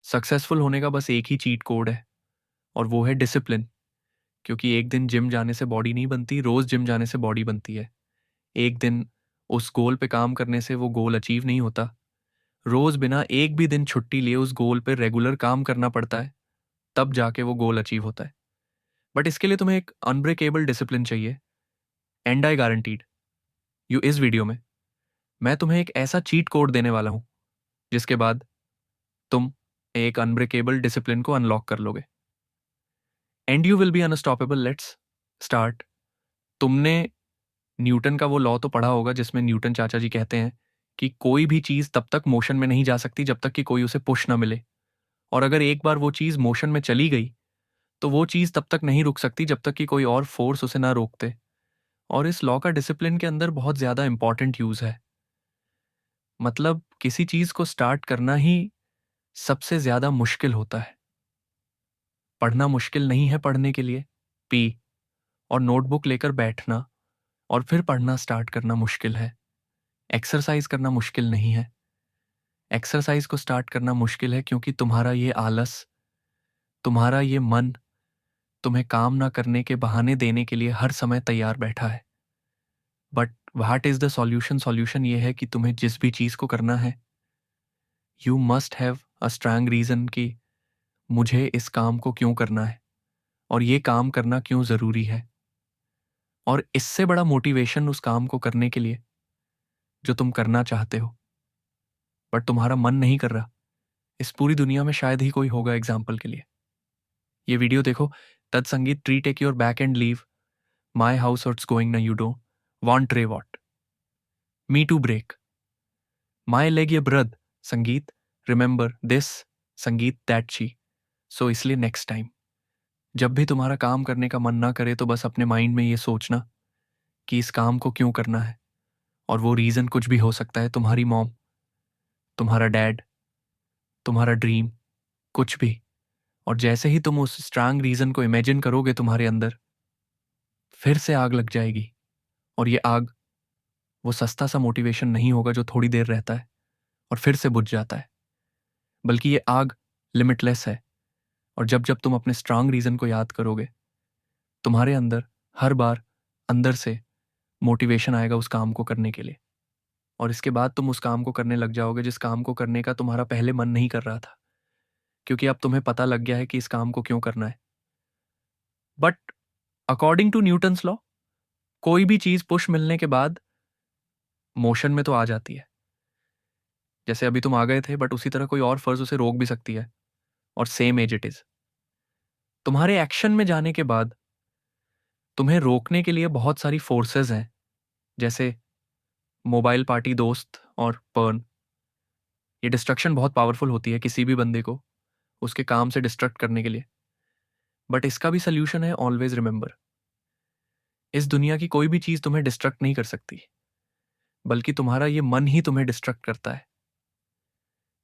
Successful होने का बस एक ही चीट कोड है, और वो है डिसिप्लिन। क्योंकि एक दिन जिम जाने से बॉडी नहीं बनती, रोज जिम जाने से बॉडी बनती है। एक दिन उस गोल पे काम करने से वो गोल अचीव नहीं होता। रोज बिना एक भी दिन छुट्टी लिए उस गोल पे रेगुलर काम करना पड़ता है, तब जाके वो गोल अचीव होता है। बट इसके लिए तुम्हें एक अनब्रेकेबल डिसिप्लिन चाहिए, एंड आई गारंटीड यू, इस वीडियो में मैं तुम्हें एक ऐसा चीट कोड देने वाला हूं जिसके बाद तुम एक अनब्रेकेबल डिसिप्लिन को अनलॉक कर लोगे, and you will be unstoppable. Let's start. तुमने न्यूटन का वो लॉ तो पढ़ा होगा जिसमें न्यूटन चाचा जी कहते हैं कि कोई भी चीज तब तक मोशन में नहीं जा सकती जब तक कि कोई उसे पुश ना मिले, और अगर एक बार वो चीज मोशन में चली गई तो वो चीज तब तक नहीं रुक सकती जब तक कि कोई और फोर्स उसे ना रोकते। और इस लॉ का डिसिप्लिन के अंदर बहुत ज्यादा इंपॉर्टेंट यूज है। मतलब किसी चीज को स्टार्ट करना ही सबसे ज्यादा मुश्किल होता है। पढ़ना मुश्किल नहीं है, पढ़ने के लिए पी और नोटबुक लेकर बैठना और फिर पढ़ना स्टार्ट करना मुश्किल है। एक्सरसाइज करना मुश्किल नहीं है। एक्सरसाइज को स्टार्ट करना मुश्किल है क्योंकि तुम्हारा ये आलस, तुम्हारा ये मन तुम्हें काम ना करने के बहाने देने के लिए हर समय तैयार बैठा है। But what is the solution? Solution ये है कि तुम्हें जिस भी चीज को करना है, you must have a strong reason कि मुझे इस काम को क्यों करना है और ये काम करना क्यों जरूरी है। और इससे बड़ा मोटिवेशन उस काम को करने के लिए जो तुम करना चाहते हो बट तुम्हारा मन नहीं कर रहा, इस पूरी दुनिया में शायद ही कोई होगा। एग्जाम्पल के लिए ये वीडियो देखो। तत्संगीत tree take your back and leave my house it's going ना यू डो वांट रे what me to break my leg ये ब्रद Sangeet remember this Sangeet that she. सो इसलिए नेक्स्ट टाइम जब भी तुम्हारा काम करने का मन ना करे तो बस अपने माइंड में ये सोचना कि इस काम को क्यों करना है। और वो रीजन कुछ भी हो सकता है, तुम्हारी मॉम, तुम्हारा डैड, तुम्हारा ड्रीम, कुछ भी। और जैसे ही तुम उस स्ट्रांग रीजन को इमेजिन करोगे तुम्हारे अंदर, फिर से आग लग जाएगी। और ये आग वो सस्ता सा मोटिवेशन नहीं होगा जो थोड़ी देर रहता है और फिर से बुझ जाता है, बल्कि ये आग लिमिटलेस है। और जब जब तुम अपने स्ट्रांग रीजन को याद करोगे, तुम्हारे अंदर हर बार अंदर से मोटिवेशन आएगा उस काम को करने के लिए। और इसके बाद तुम उस काम को करने लग जाओगे जिस काम को करने का तुम्हारा पहले मन नहीं कर रहा था, क्योंकि अब तुम्हें पता लग गया है कि इस काम को क्यों करना है। But according to Newton's law, कोई भी चीज पुश मिलने के बाद मोशन में तो आ जाती है। जैसे अभी तुम आ गए थे, बट उसी तरह कोई और फोर्स उसे रोक भी सकती है, और सेम एज इट इज। तुम्हारे एक्शन में जाने के बाद तुम्हें रोकने के लिए बहुत सारी फोर्सेस हैं, जैसे मोबाइल, पार्टी, दोस्त और पर्न। ये डिस्ट्रक्शन बहुत पावरफुल होती है किसी भी बंदे को उसके काम से डिस्ट्रक्ट करने के लिए। बट इसका भी सोल्यूशन है, ऑलवेज रिमेंबर, इस दुनिया की कोई भी चीज तुम्हें डिस्ट्रक्ट नहीं कर सकती, बल्कि तुम्हारा ये मन ही तुम्हें डिस्ट्रक्ट करता है।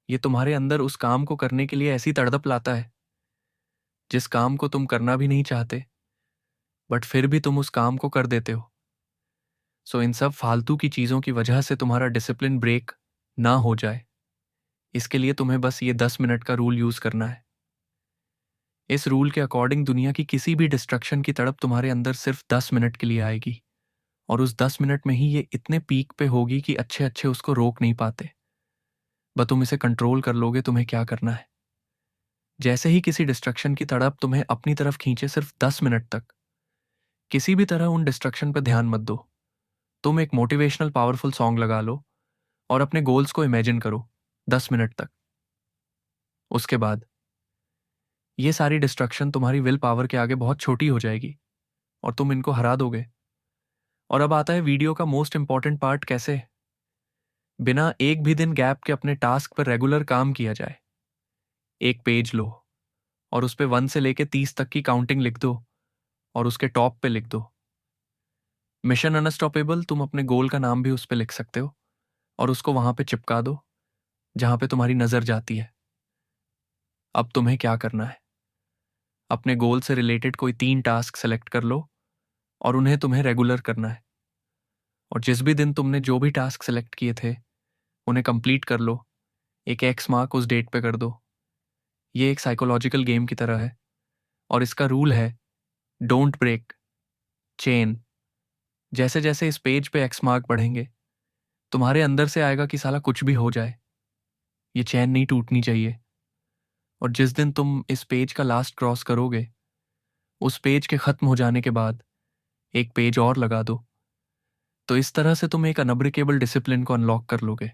ये तुम्हारे अंदर उस काम को करने के लिए ऐसी तड़प लाता है जिस काम को तुम करना भी नहीं चाहते, बट फिर भी तुम उस काम को कर देते हो। सो इन सब फालतू की चीजों की वजह से तुम्हारा डिसिप्लिन ब्रेक ना हो जाए, इसके लिए तुम्हें बस ये 10 मिनट का रूल यूज करना है। इस रूल के अकॉर्डिंग दुनिया की किसी भी डिस्ट्रक्शन की तड़प तुम्हारे अंदर सिर्फ 10 मिनट के लिए आएगी, और उस 10 मिनट में ही ये इतने पीक पे होगी कि अच्छे अच्छे उसको रोक नहीं पाते। बस तुम इसे कंट्रोल कर लोगे। तुम्हें क्या करना है, जैसे ही किसी डिस्ट्रक्शन की तड़प तुम्हें अपनी तरफ खींचे, सिर्फ 10 मिनट तक किसी भी तरह उन डिस्ट्रक्शन पर ध्यान मत दो। तुम एक मोटिवेशनल पावरफुल सॉन्ग लगा लो और अपने गोल्स को इमेजिन करो 10 मिनट तक। उसके बाद ये सारी डिस्ट्रक्शन तुम्हारी विल पावर के आगे बहुत छोटी हो जाएगी और तुम इनको हरा दोगे। और अब आता है वीडियो का मोस्ट इंपॉर्टेंट पार्ट, कैसे बिना एक भी दिन गैप के अपने टास्क पर रेगुलर काम किया जाए। एक पेज लो और उस पे 1 से लेके 30 तक की काउंटिंग लिख दो, और उसके टॉप पे लिख दो मिशन अनस्टॉपेबल। तुम अपने गोल का नाम भी उस पे लिख सकते हो और उसको वहां पे चिपका दो जहां पे तुम्हारी नजर जाती है। अब तुम्हें क्या करना है, अपने गोल से रिलेटेड कोई 3 टास्क सेलेक्ट कर लो और उन्हें तुम्हें रेगुलर करना है। और जिस भी दिन तुमने जो भी टास्क सेलेक्ट किए थे उन्हें कंप्लीट कर लो। एक एक्स मार्क उस डेट पे कर दो। ये एक साइकोलॉजिकल गेम की तरह है और इसका रूल है डोंट ब्रेक चेन। जैसे जैसे इस पेज पे एक्स मार्क बढ़ेंगे तुम्हारे अंदर से आएगा कि साला कुछ भी हो जाए ये चैन नहीं टूटनी चाहिए। और जिस दिन तुम इस पेज का लास्ट क्रॉस करोगे उस पेज के खत्म हो जाने के बाद एक पेज और लगा दो। तो इस तरह से तुम एक अनब्रेकेबल डिसिप्लिन को अनलॉक कर लोगे।